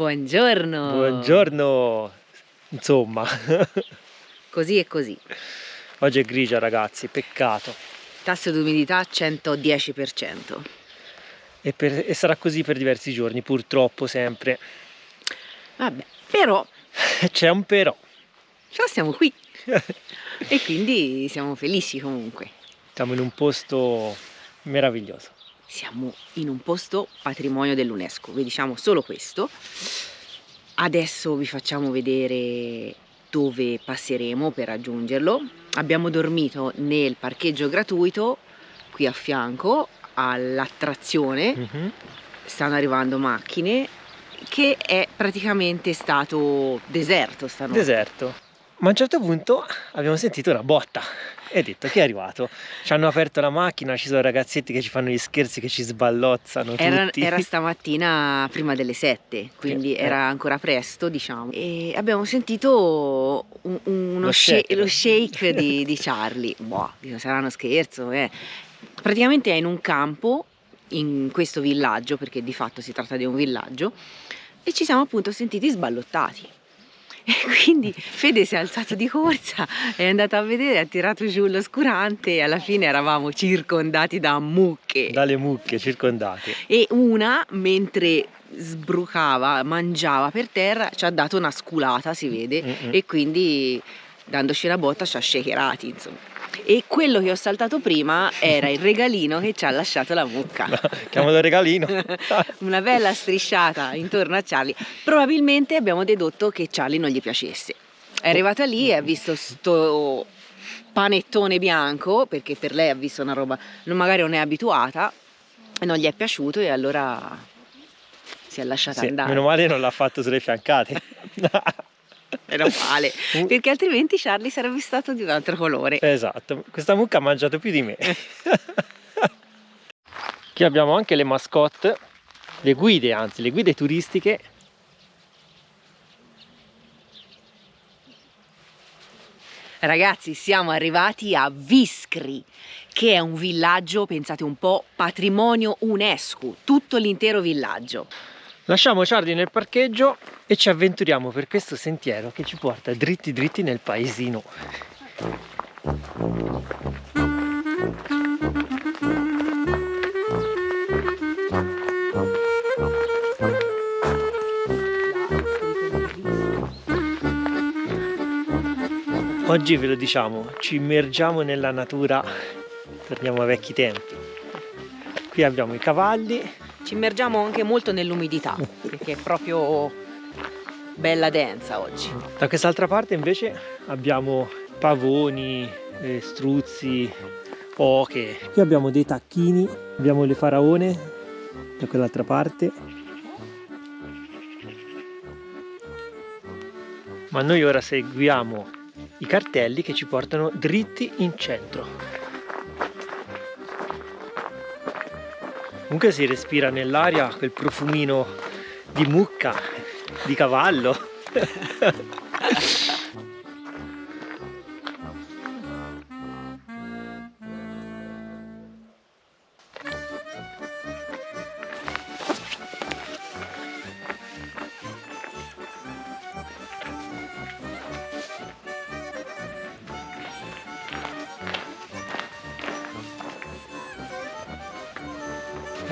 Buongiorno! Buongiorno! Insomma, Così e così. oggi è grigia ragazzi, peccato. Tasso di umidità 110%. E sarà così per diversi giorni, purtroppo sempre. Vabbè, però C'è un però. siamo qui e quindi siamo felici comunque. Siamo in un posto meraviglioso. Siamo in un posto patrimonio dell'UNESCO, vi diciamo solo questo. Adesso vi facciamo vedere dove passeremo per raggiungerlo. Abbiamo dormito nel parcheggio gratuito qui a fianco all'attrazione. Stanno arrivando macchine, che è praticamente stato deserto stanotte. Deserto. Ma a un certo punto abbiamo sentito una botta e detto chi è arrivato? Ci hanno aperto la macchina, ci sono ragazzetti che ci fanno gli scherzi, che ci sballozzano tutti. Era stamattina prima delle 7, quindi era ancora presto, diciamo. E abbiamo sentito lo shake di Charlie. Boh, sarà uno scherzo, eh. Praticamente è in un campo, in questo villaggio, perché di fatto si tratta di un villaggio, e ci siamo appunto sentiti sballottati. E quindi Fede si è alzato di corsa, è andato a vedere, ha tirato giù l'oscurante e alla fine eravamo circondati da mucche. Dalle mucche circondate. E una, mentre sbrucava, mangiava per terra, ci ha dato una sculata, si vede, e quindi dandoci una botta ci ha shakerati, insomma. E quello che ho saltato prima era il regalino che ci ha lasciato la mucca. Chiamalo regalino. Una bella strisciata intorno a Charlie. Probabilmente abbiamo dedotto che Charlie non gli piacesse. È arrivata lì e ha visto sto panettone bianco, perché per lei ha visto una roba, magari non è abituata, e non gli è piaciuto e allora si è lasciata andare. Meno male non l'ha fatto sulle fiancate. Meno male, perché altrimenti Charlie sarebbe stato di un altro colore. Esatto, questa mucca ha mangiato più di me. Qui abbiamo anche le mascotte, le guide turistiche. Ragazzi, siamo arrivati a Viskri, che è un villaggio, pensate un po', patrimonio UNESCO, tutto l'intero villaggio. Lasciamo Charlie nel parcheggio e ci avventuriamo per questo sentiero che ci porta dritti dritti nel paesino. Oggi ve lo diciamo, ci immergiamo nella natura, torniamo ai vecchi tempi. Qui abbiamo i cavalli. Ci immergiamo anche molto nell'umidità, perché è proprio bella densa oggi. Da quest'altra parte invece abbiamo pavoni, struzzi, oche. Qui abbiamo dei tacchini, abbiamo le faraone da quell'altra parte. Ma noi ora seguiamo i cartelli che ci portano dritti in centro. Comunque si respira nell'aria quel profumino di mucca, di cavallo.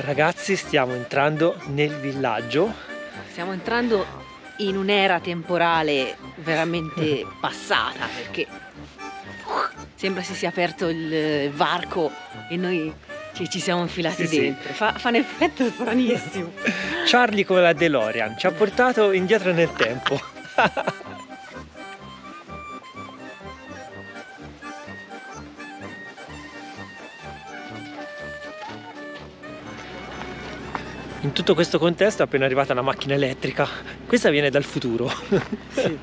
Ragazzi, stiamo entrando nel villaggio. Stiamo entrando in un'era temporale veramente passata, perché sembra si sia aperto il varco e noi ci siamo infilati dentro. Fa un effetto stranissimo. Charlie con la DeLorean ci ha portato indietro nel tempo. In tutto questo contesto è appena arrivata una macchina elettrica. Questa viene dal futuro. Sì,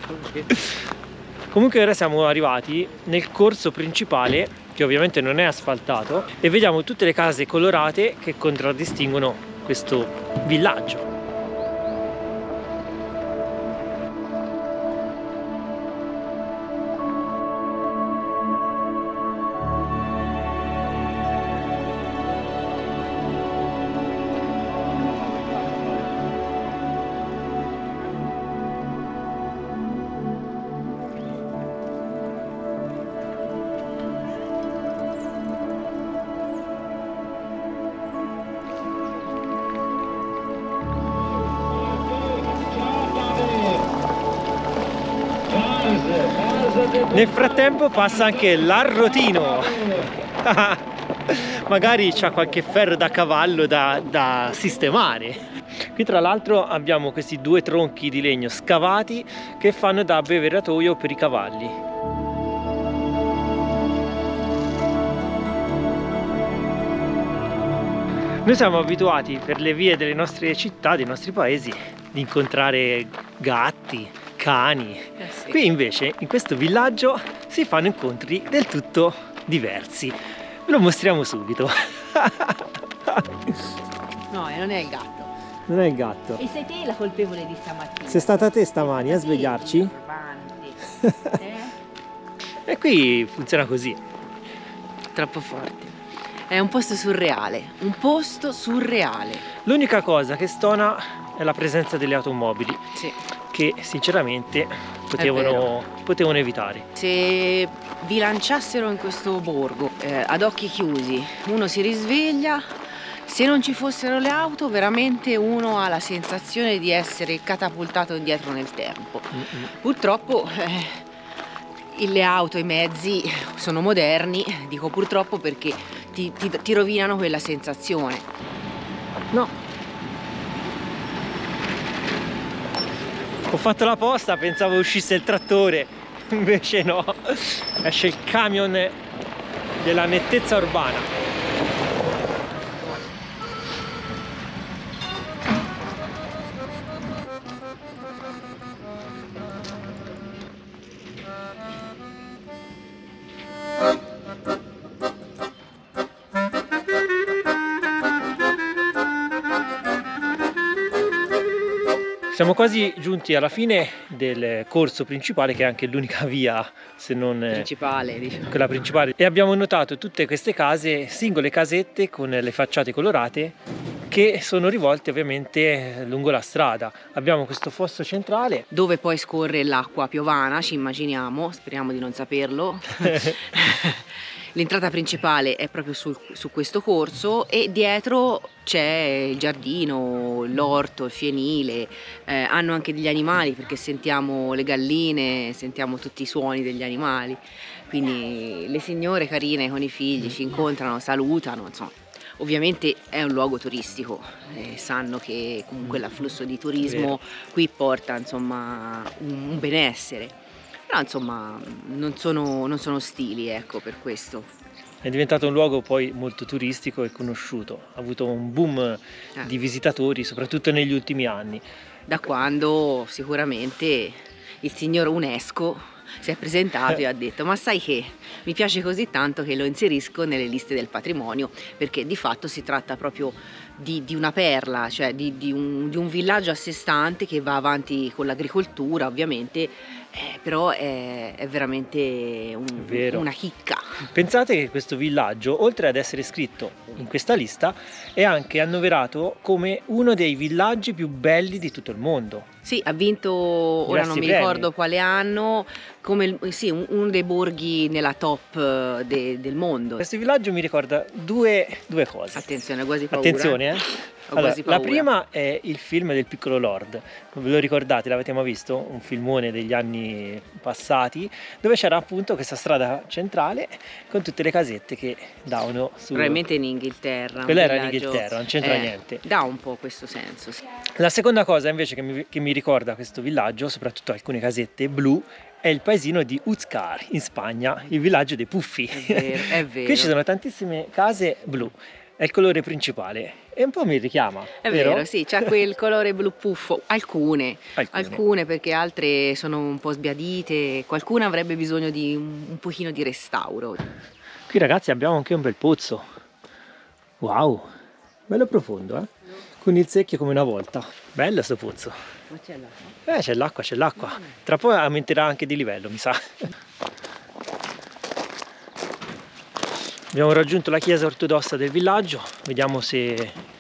Comunque ora siamo arrivati nel corso principale, che ovviamente non è asfaltato, e vediamo tutte le case colorate che contraddistinguono questo villaggio. Nel frattempo passa anche l'arrotino. Magari c'ha qualche ferro da cavallo da sistemare. Qui tra l'altro abbiamo questi due tronchi di legno scavati che fanno da abbeveratoio per i cavalli. Noi siamo abituati per le vie delle nostre città, dei nostri paesi, di incontrare gatti, cani. Sì. Qui invece, in questo villaggio, si fanno incontri del tutto diversi. Ve lo mostriamo subito. No, non è il gatto. Non è il gatto. E sei te la colpevole di stamattina. Sei stata te stamani a svegliarci? E qui funziona così. Troppo forte. È un posto surreale, un posto surreale. L'unica cosa che stona è la presenza delle automobili, Sì. che sinceramente potevano evitare. Se vi lanciassero in questo borgo ad occhi chiusi, uno si risveglia, se non ci fossero le auto veramente uno ha la sensazione di essere catapultato indietro nel tempo. Purtroppo le auto, i mezzi sono moderni, dico purtroppo perché ti rovinano quella sensazione. No. Ho fatto la posta, pensavo uscisse il trattore, invece no, esce il camion della nettezza urbana. Siamo quasi giunti alla fine del corso principale, che è anche l'unica via, se non Principale, diciamo. quella principale, e abbiamo notato tutte queste case, singole casette con le facciate colorate che sono rivolte ovviamente lungo la strada. Abbiamo questo fosso centrale Dove poi scorre l'acqua piovana, ci immaginiamo, speriamo di non saperlo. L'entrata principale è proprio su questo corso e dietro c'è il giardino, l'orto, il fienile, hanno anche degli animali perché sentiamo le galline, sentiamo tutti i suoni degli animali, quindi le signore carine con i figli ci incontrano, salutano, insomma. Ovviamente è un luogo turistico, sanno che comunque l'afflusso di turismo qui porta insomma un benessere. Però insomma non sono ostili, ecco, per questo. è diventato un luogo poi molto turistico e conosciuto, ha avuto un boom di visitatori soprattutto negli ultimi anni. Da quando sicuramente il signor UNESCO si è presentato e ha detto: ma sai che mi piace così tanto che lo inserisco nelle liste del patrimonio, perché di fatto si tratta proprio di una perla, cioè di un villaggio a sé stante che va avanti con l'agricoltura ovviamente, però è veramente una chicca. Pensate che questo villaggio, oltre ad essere iscritto in questa lista, è anche annoverato come uno dei villaggi più belli di tutto il mondo. Sì, ha vinto, ora non mi ricordo quale anno, come sì, uno dei borghi nella top del mondo. Questo villaggio mi ricorda due cose. Attenzione, quasi paura. Attenzione, Allora, la prima è il film del Piccolo Lord, ve lo ricordate, l'avete mai visto? Un filmone degli anni passati dove c'era appunto questa strada centrale con tutte le casette che davano su... Probabilmente in Inghilterra. Quella era in Inghilterra, non c'entra niente. Dà un po' questo senso, sì. La seconda cosa invece che mi ricorda questo villaggio, soprattutto alcune casette blu, è il paesino di Uzcar in Spagna, il villaggio dei puffi. È vero. Qui ci sono tantissime case blu, è il colore principale e un po' mi richiama. È vero, sì, c'ha quel colore blu puffo, alcune perché altre sono un po' sbiadite, qualcuna avrebbe bisogno di un pochino di restauro. Qui ragazzi abbiamo anche un bel pozzo, wow, bello profondo, con il secchio come una volta, bello sto pozzo. Ma c'è l'acqua? C'è l'acqua, tra poco aumenterà anche di livello mi sa. Abbiamo raggiunto la chiesa ortodossa del villaggio, vediamo se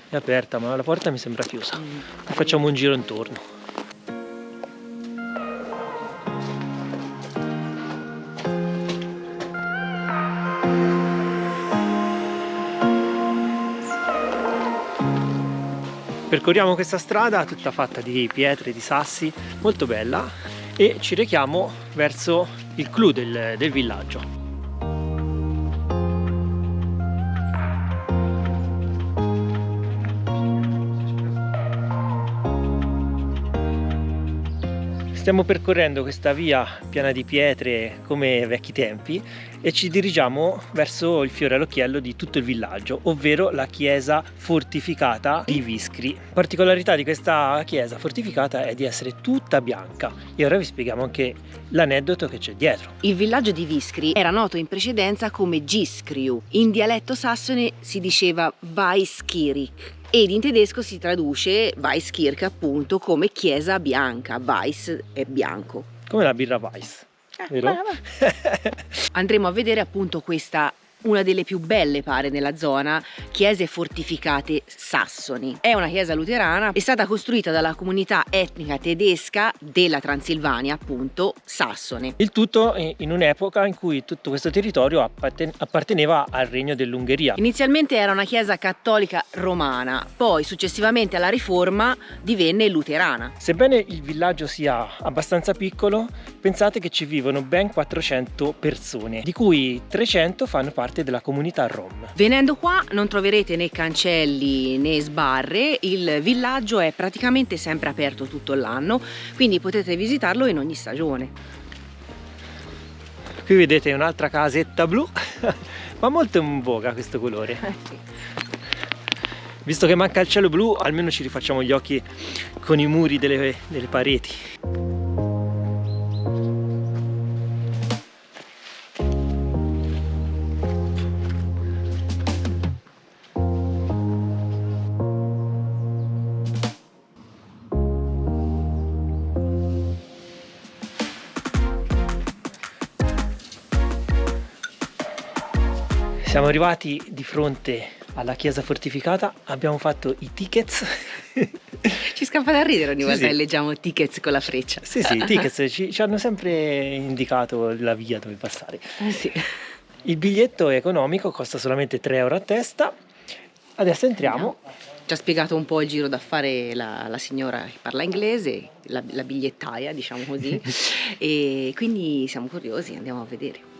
è aperta, ma la porta mi sembra chiusa. Facciamo un giro intorno. Percorriamo questa strada tutta fatta di pietre, di sassi, molto bella, e ci rechiamo verso il clou del villaggio. Stiamo percorrendo questa via piena di pietre come ai vecchi tempi e ci dirigiamo verso il fiore all'occhiello di tutto il villaggio, ovvero la chiesa fortificata di Viskri. Particolarità di questa chiesa fortificata è di essere tutta bianca e ora vi spieghiamo anche l'aneddoto che c'è dietro. Il villaggio di Viskri era noto in precedenza come Giskriu. In dialetto sassone si diceva Weiskirik. Ed in tedesco si traduce Weiskirche appunto come chiesa bianca, Weiss è bianco. Come la birra Weiss, vero? Andremo a vedere appunto questa, una delle più belle pare nella zona, chiese fortificate sassoni. È una chiesa luterana, è stata costruita dalla comunità etnica tedesca della Transilvania, appunto sassone. Il tutto in un'epoca in cui tutto questo territorio apparteneva al regno dell'Ungheria. Inizialmente era una chiesa cattolica romana, poi successivamente alla Riforma divenne luterana. Sebbene il villaggio sia abbastanza piccolo, pensate che ci vivono ben 400 persone, di cui 300 fanno parte della comunità Rom. Venendo qua non troverete né cancelli né sbarre, il villaggio è praticamente sempre aperto tutto l'anno, quindi potete visitarlo in ogni stagione. Qui vedete un'altra casetta blu, ma molto in voga questo colore. Visto che manca il cielo blu, almeno ci rifacciamo gli occhi con i muri delle pareti. Siamo arrivati di fronte alla chiesa fortificata, abbiamo fatto i tickets. Ci scappa da ridere ogni volta Sì. che leggiamo tickets con la freccia. Sì, i tickets ci hanno sempre indicato la via dove passare. Sì. Il biglietto è economico, costa solamente 3 euro a testa. Adesso entriamo. Ci ha spiegato un po' il giro da fare la signora che parla inglese, la bigliettaia, diciamo così, e quindi siamo curiosi, andiamo a vedere.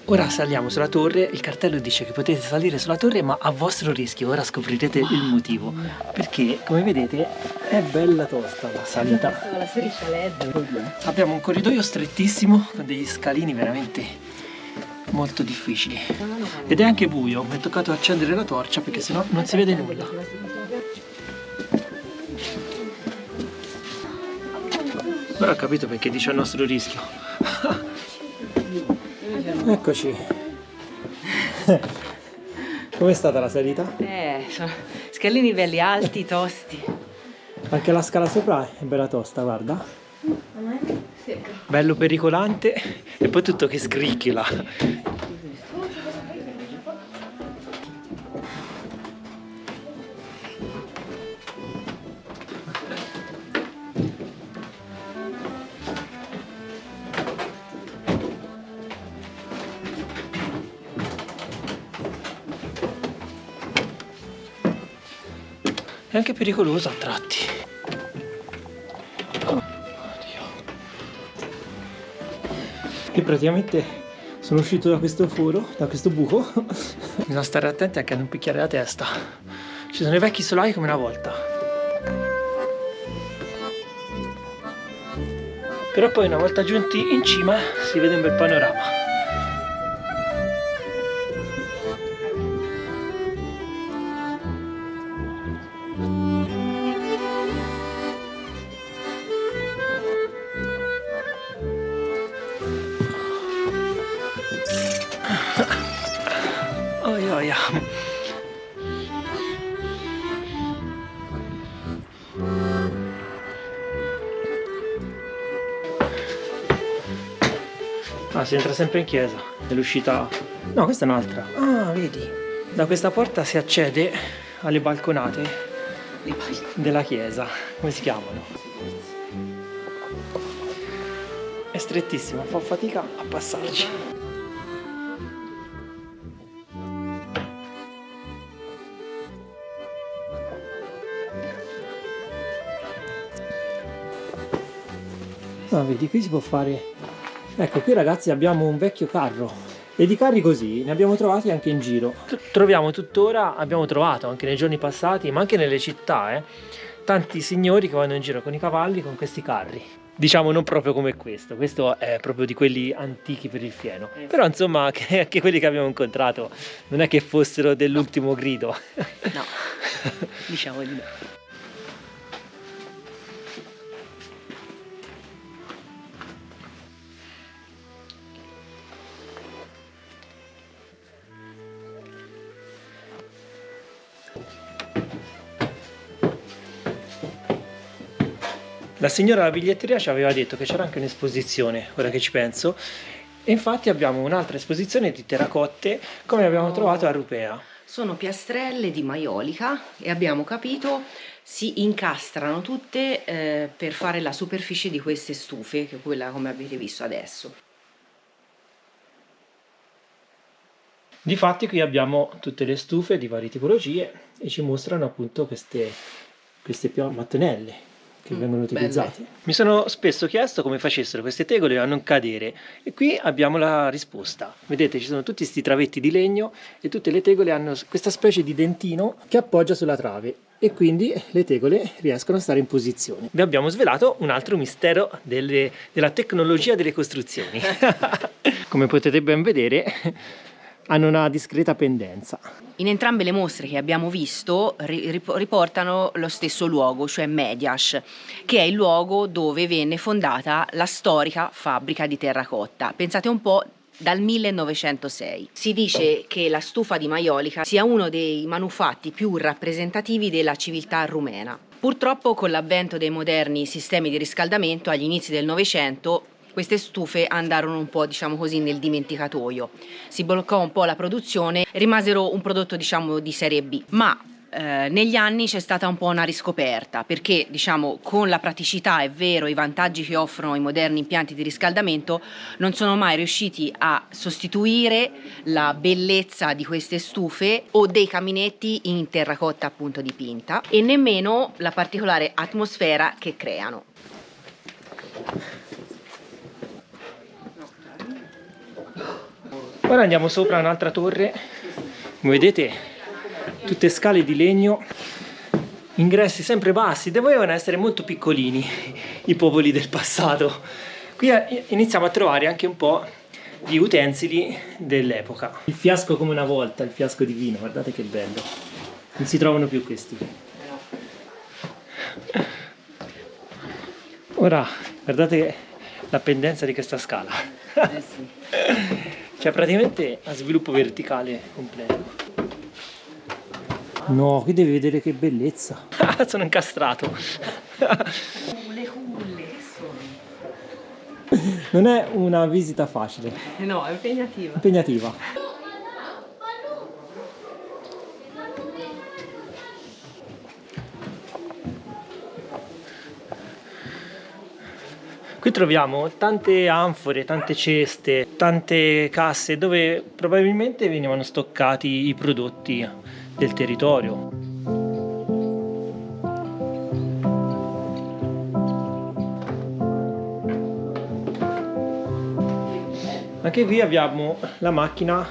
Ora saliamo sulla torre, il cartello dice che potete salire sulla torre ma a vostro rischio, ora scoprirete il motivo. Perché come vedete è bella tosta la salita. La striscia LED. Abbiamo un corridoio strettissimo con degli scalini veramente molto difficili. Ed è anche buio, mi è toccato accendere la torcia perché sennò non si vede nulla. Ora ho capito perché dice a nostro rischio. Eccoci. Com'è stata la salita? Sono scalini belli alti, tosti. Anche la scala sopra è bella tosta, guarda. Sì. Bello pericolante e poi tutto che scricchiola. È anche pericoloso a tratti. Oddio. Io praticamente sono uscito da questo foro, da questo buco. Bisogna stare attenti anche a non picchiare la testa. Ci sono i vecchi solai come una volta. Però poi una volta giunti in cima si vede un bel panorama. Oia. Ah, si entra sempre in chiesa. È l'uscita... No, questa è un'altra. Ah, vedi. Da questa porta si accede alle balconate della chiesa. Come si chiamano? È strettissima, fa fatica a passarci. Ah, vedi, qui si può fare... Ecco, qui ragazzi abbiamo un vecchio carro e di carri così ne abbiamo trovati anche in giro. Troviamo tuttora, abbiamo trovato anche nei giorni passati, ma anche nelle città, tanti signori che vanno in giro con i cavalli con questi carri. Diciamo non proprio come questo è proprio di quelli antichi per il fieno. Però insomma anche quelli che abbiamo incontrato non è che fossero dell'ultimo grido. No, diciamo di no. La signora della biglietteria ci aveva detto che c'era anche un'esposizione, ora che ci penso, e infatti abbiamo un'altra esposizione di terracotte come abbiamo trovato a Rupea. Sono piastrelle di maiolica e abbiamo capito si incastrano tutte per fare la superficie di queste stufe, che è quella come avete visto adesso. Difatti qui abbiamo tutte le stufe di varie tipologie e ci mostrano appunto queste mattonelle che vengono utilizzate. Belle. Mi sono spesso chiesto come facessero queste tegole a non cadere e qui abbiamo la risposta. Vedete, ci sono tutti questi travetti di legno e tutte le tegole hanno questa specie di dentino che appoggia sulla trave e quindi le tegole riescono a stare in posizione. Vi abbiamo svelato un altro mistero della tecnologia delle costruzioni. Come potete ben vedere hanno una discreta pendenza. In entrambe le mostre che abbiamo visto riportano lo stesso luogo, cioè Mediaș, che è il luogo dove venne fondata la storica fabbrica di terracotta. Pensate un po', dal 1906. Si dice che la stufa di maiolica sia uno dei manufatti più rappresentativi della civiltà rumena. Purtroppo con l'avvento dei moderni sistemi di riscaldamento agli inizi del Novecento queste stufe andarono un po', diciamo così, nel dimenticatoio. Si bloccò un po' la produzione, rimasero un prodotto, diciamo, di serie B. Ma negli anni c'è stata un po' una riscoperta, perché, diciamo, con la praticità, è vero, i vantaggi che offrono i moderni impianti di riscaldamento, non sono mai riusciti a sostituire la bellezza di queste stufe o dei caminetti in terracotta appunto dipinta e nemmeno la particolare atmosfera che creano. Ora andiamo sopra un'altra torre, come vedete tutte scale di legno, ingressi sempre bassi, dovevano essere molto piccolini i popoli del passato. Qui iniziamo a trovare anche un po' di utensili dell'epoca. Il fiasco come una volta, il fiasco di vino, guardate che bello, non si trovano più questi. Ora guardate la pendenza di questa scala. Sì. Cioè praticamente a sviluppo verticale completo. No, qui devi vedere che bellezza. Sono incastrato. Le culle sono. Non è una visita facile. No, è impegnativa. Impegnativa. Qui troviamo tante anfore, tante ceste, tante casse dove probabilmente venivano stoccati i prodotti del territorio. Anche qui abbiamo la macchina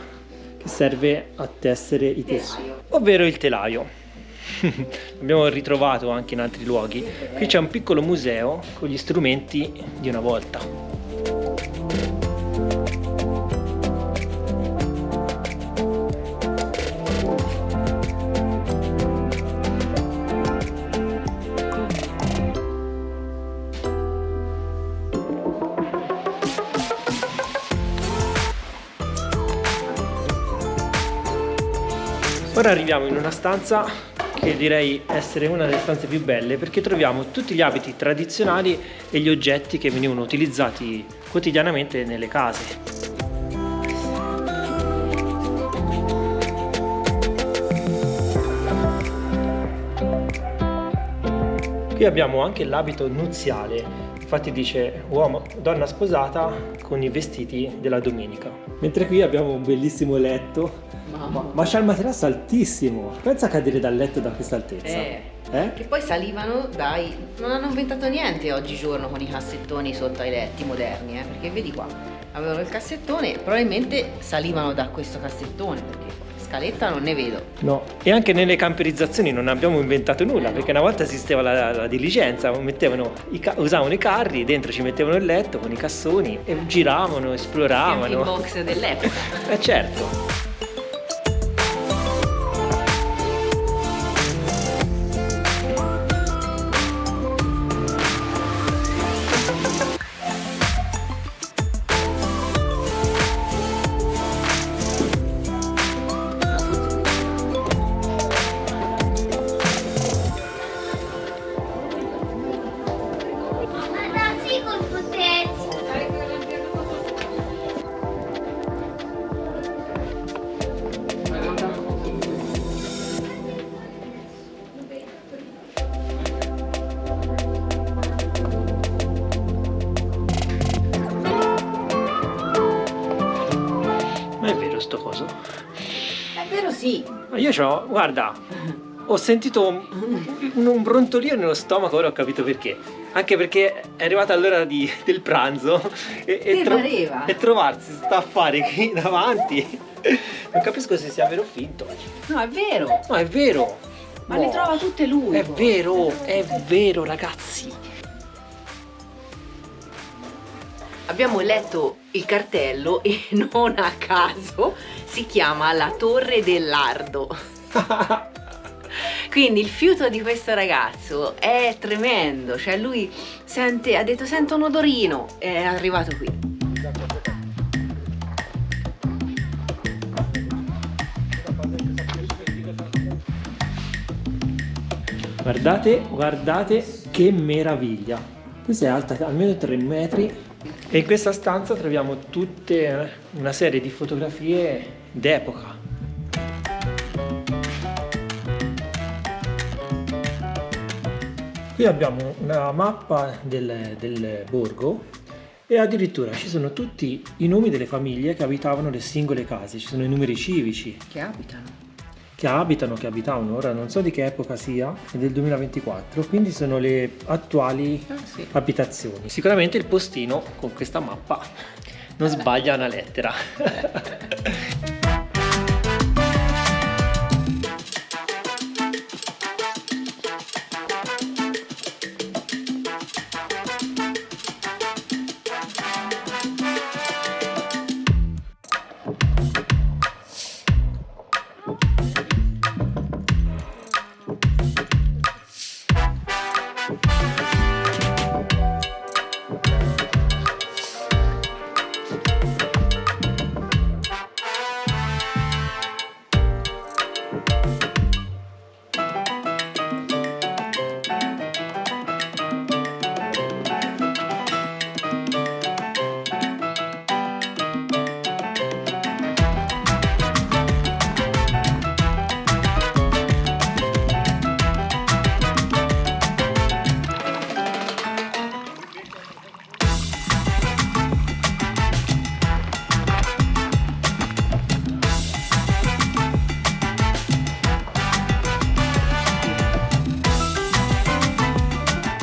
che serve a tessere i tessuti, ovvero il telaio. L'abbiamo ritrovato anche in altri luoghi. Qui c'è un piccolo museo con gli strumenti di una volta. Ora arriviamo in una stanza che direi essere una delle stanze più belle, perché troviamo tutti gli abiti tradizionali e gli oggetti che venivano utilizzati quotidianamente nelle case. Qui abbiamo anche l'abito nuziale, infatti dice donna sposata con i vestiti della domenica. Mentre qui abbiamo un bellissimo letto, ma c'ha il materasso altissimo, pensa a cadere dal letto da questa altezza. Che poi salivano non hanno inventato niente oggigiorno con i cassettoni sotto ai letti moderni, perché vedi qua, avevano il cassettone, probabilmente salivano da questo cassettone, perché scaletta non ne vedo. No, e anche nelle camperizzazioni non abbiamo inventato nulla, perché una volta esisteva la diligenza, usavano i carri, dentro ci mettevano il letto con i cassoni e giravano, esploravano. Il box dell'epoca. Certo. Ma è vero sto coso? È vero, sì. Ma io guarda, ho sentito un brontolio nello stomaco, ora ho capito perché. Anche perché è arrivata l'ora del pranzo e trovarsi sta affare qui davanti. Non capisco se sia vero o finto. No, è vero. No, è vero. Ma le trova tutte lui. È vero ragazzi. Abbiamo letto il cartello e non a caso si chiama la Torre del Lardo. Quindi il fiuto di questo ragazzo è tremendo, cioè lui ha detto sento un odorino, è arrivato qui. Guardate che meraviglia. Questa è alta almeno 3 metri. E in questa stanza troviamo una serie di fotografie d'epoca. Qui abbiamo una mappa del borgo e addirittura ci sono tutti i nomi delle famiglie che abitavano le singole case, ci sono i numeri civici. Che abitavano, ora non so di che epoca sia, è del 2024, quindi sono le attuali abitazioni. Sicuramente il postino con questa mappa non sbaglia una lettera.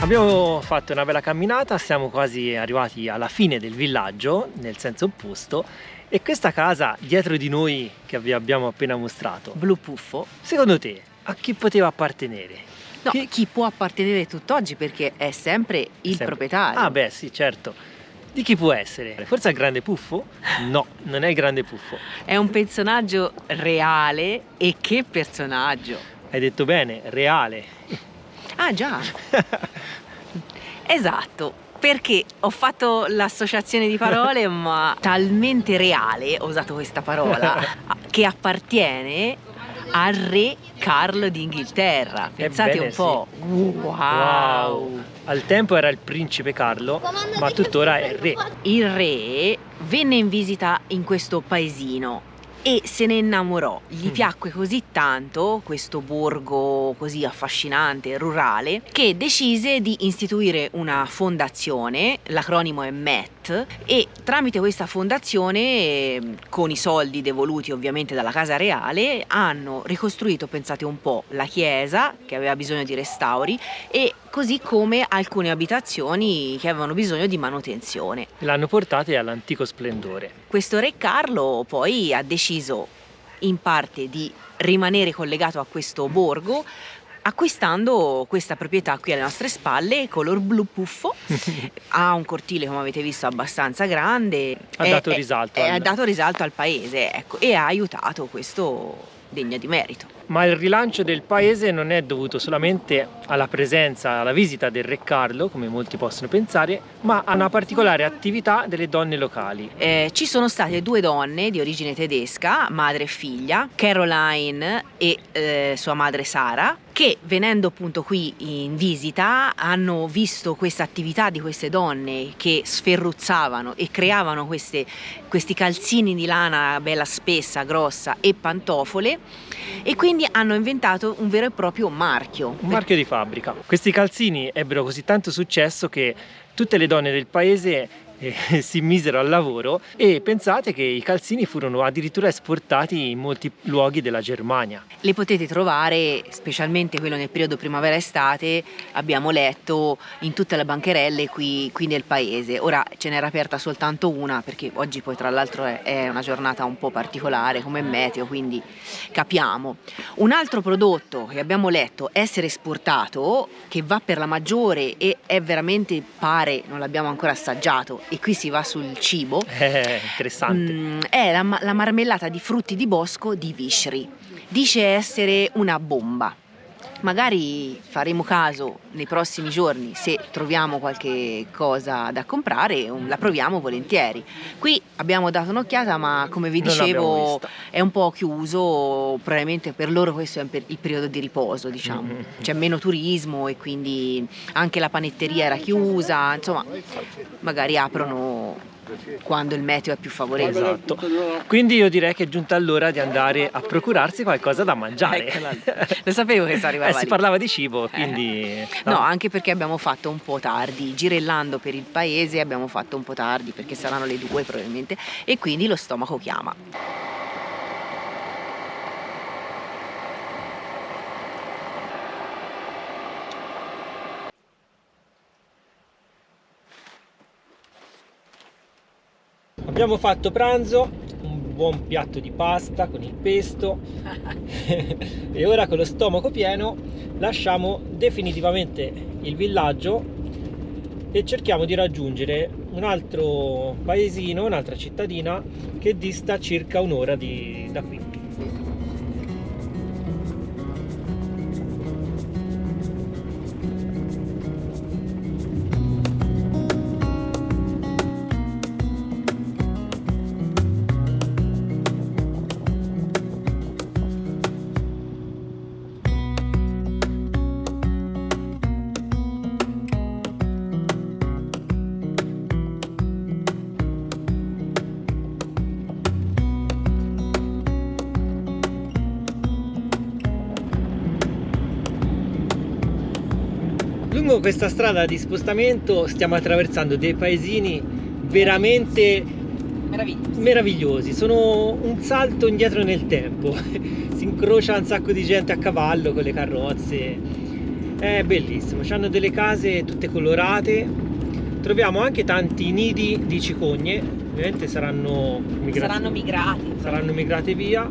Abbiamo fatto una bella camminata, siamo quasi arrivati alla fine del villaggio, nel senso opposto, e questa casa dietro di noi che vi abbiamo appena mostrato, Blu Puffo, secondo te a chi poteva appartenere? No, chi può appartenere tutt'oggi perché è sempre il proprietario. Ah beh sì, certo. Di chi può essere? Forse al Grande Puffo? No, non è il Grande Puffo. È un personaggio reale, e che personaggio! Hai detto bene, reale. Ah già! Esatto, perché ho fatto l'associazione di parole ma talmente reale, ho usato questa parola, che appartiene al re Carlo d'Inghilterra. Pensate Ebbene, un po'. Wow! Al tempo era il principe Carlo, ma tuttora è il re. Il re venne in visita in questo paesino e se ne innamorò. Gli piacque così tanto questo borgo così affascinante, rurale, che decise di istituire una fondazione, l'acronimo è MET, e tramite questa fondazione, con i soldi devoluti ovviamente dalla casa reale, hanno ricostruito, pensate un po', la chiesa che aveva bisogno di restauri e così come alcune abitazioni che avevano bisogno di manutenzione. L'hanno portate all'antico splendore. Questo re Carlo poi ha deciso in parte di rimanere collegato a questo borgo acquistando questa proprietà qui alle nostre spalle, color blu puffo. Ha un cortile, come avete visto, abbastanza grande, Ha dato risalto al paese, ecco, e ha aiutato questo degno di merito. Ma il rilancio del paese non è dovuto solamente alla presenza, alla visita del re Carlo, come molti possono pensare, ma a una particolare attività delle donne locali. Ci sono state due donne di origine tedesca, madre e figlia, Caroline e sua madre Sara, che venendo appunto qui in visita hanno visto questa attività di queste donne che sferruzzavano e creavano questi calzini di lana bella spessa, grossa e pantofole, e quindi hanno inventato un vero e proprio marchio. Un marchio di fabbrica. Questi calzini ebbero così tanto successo che tutte le donne del paese si misero al lavoro, e pensate che i calzini furono addirittura esportati in molti luoghi della Germania. Le potete trovare, specialmente quello nel periodo primavera-estate, abbiamo letto in tutte le bancherelle qui nel paese. Ora ce n'era aperta soltanto una, perché oggi poi tra l'altro è una giornata un po' particolare come meteo, quindi capiamo. Un altro prodotto che abbiamo letto essere esportato, che va per la maggiore e è veramente, pare, non l'abbiamo ancora assaggiato, e qui si va sul cibo, interessante. è la marmellata di frutti di bosco di Vischri. Dice essere una bomba. Magari faremo caso nei prossimi giorni, se troviamo qualche cosa da comprare, la proviamo volentieri. Qui abbiamo dato un'occhiata, ma come vi dicevo è un po' chiuso, probabilmente per loro questo è il periodo di riposo, diciamo. C'è meno turismo e quindi anche la panetteria era chiusa, insomma magari aprono quando il meteo è più favorevole. Esatto. Quindi io direi che è giunta l'ora di andare a procurarsi qualcosa da mangiare. Lo sapevo che si arrivava si parlava di cibo, quindi no, anche perché abbiamo fatto un po' tardi, girellando per il paese abbiamo fatto un po' tardi, perché saranno le 2 probabilmente, e quindi lo stomaco chiama. Abbiamo fatto pranzo, un buon piatto di pasta con il pesto e ora con lo stomaco pieno lasciamo definitivamente il villaggio e cerchiamo di raggiungere un altro paesino, un'altra cittadina che dista circa un'ora da qui. Lungo questa strada di spostamento stiamo attraversando dei paesini veramente meravigliosi, sono un salto indietro nel tempo. Si incrocia un sacco di gente a cavallo con le carrozze, è bellissimo, hanno delle case tutte colorate, troviamo anche tanti nidi di cicogne, ovviamente saranno migrate via.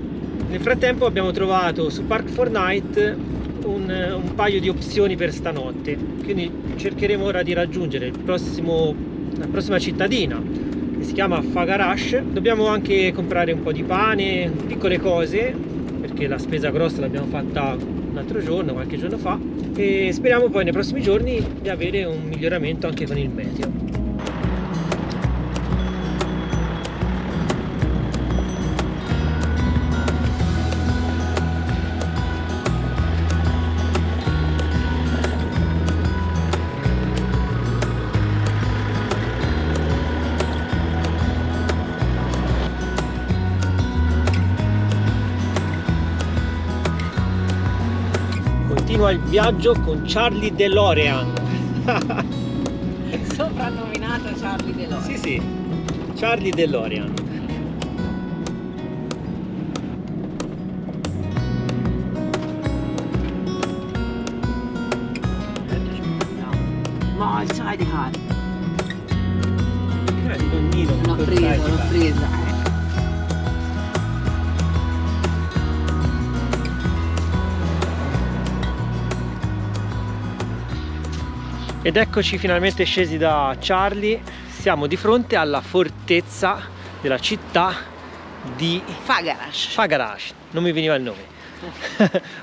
Nel frattempo abbiamo trovato su Park4Night un paio di opzioni per stanotte, quindi cercheremo ora di raggiungere la prossima cittadina, che si chiama Fagarash. Dobbiamo anche comprare un po' di pane, piccole cose, perché la spesa grossa l'abbiamo fatta un altro giorno, qualche giorno fa, e speriamo poi nei prossimi giorni di avere un miglioramento anche con il meteo. Continua il viaggio con Charlie DeLorean. Soprannominato Charlie DeLorean. Sì, sì, Charlie DeLorean. Ma il sidecar. Il donnino. L'ho presa. Ed eccoci finalmente scesi da Charlie. Siamo di fronte alla fortezza della città di Fagarash. Non mi veniva il nome.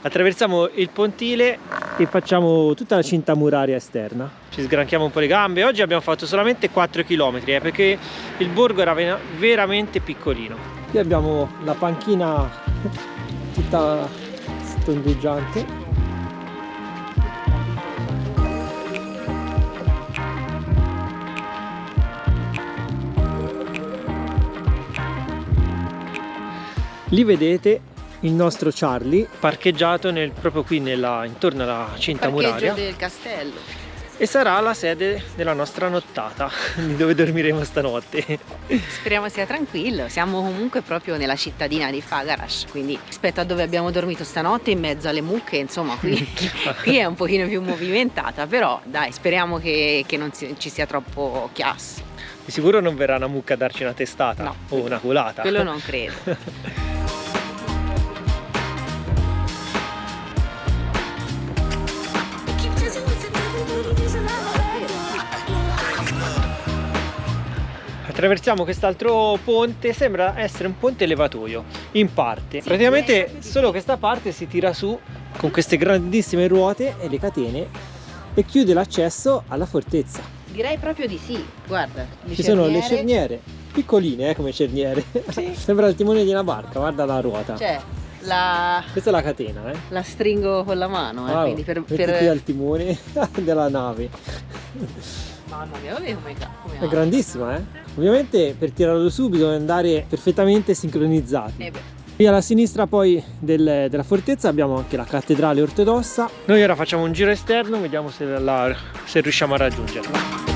Attraversiamo il pontile e facciamo tutta la cinta muraria esterna. Ci sgranchiamo un po' le gambe. Oggi abbiamo fatto solamente 4 km perché il borgo era veramente piccolino. Qui abbiamo la panchina tutta stondeggiante. Lì vedete il nostro Charlie parcheggiato proprio qui intorno alla cinta muraria del castello. e sarà la sede della nostra nottata di dove dormiremo stanotte. Speriamo sia tranquillo. Siamo comunque proprio nella cittadina di Fagarash, quindi rispetto a dove abbiamo dormito stanotte in mezzo alle mucche, insomma qui è un pochino più movimentata, però dai, speriamo che non ci sia troppo chiasso. Di sicuro non verrà una mucca a darci una testata, no, o una culata. Quello non credo. Attraversiamo quest'altro ponte, sembra essere un ponte levatoio in parte. Praticamente solo questa parte si tira su con queste grandissime ruote e le catene e chiude l'accesso alla fortezza. Direi proprio di sì, guarda. Ci sono le cerniere, piccoline come cerniere. Sì. Sembra il timone di una barca, guarda la ruota. Cioè, questa è la catena, la stringo con la mano, wow, quindi mettiti al timone della nave. Mamma mia, vabbè come è grandissima, eh? Ovviamente per tirarlo su bisogna andare perfettamente sincronizzati. Qui alla sinistra poi della fortezza abbiamo anche la cattedrale ortodossa. Noi ora facciamo un giro esterno, vediamo se riusciamo a raggiungerla.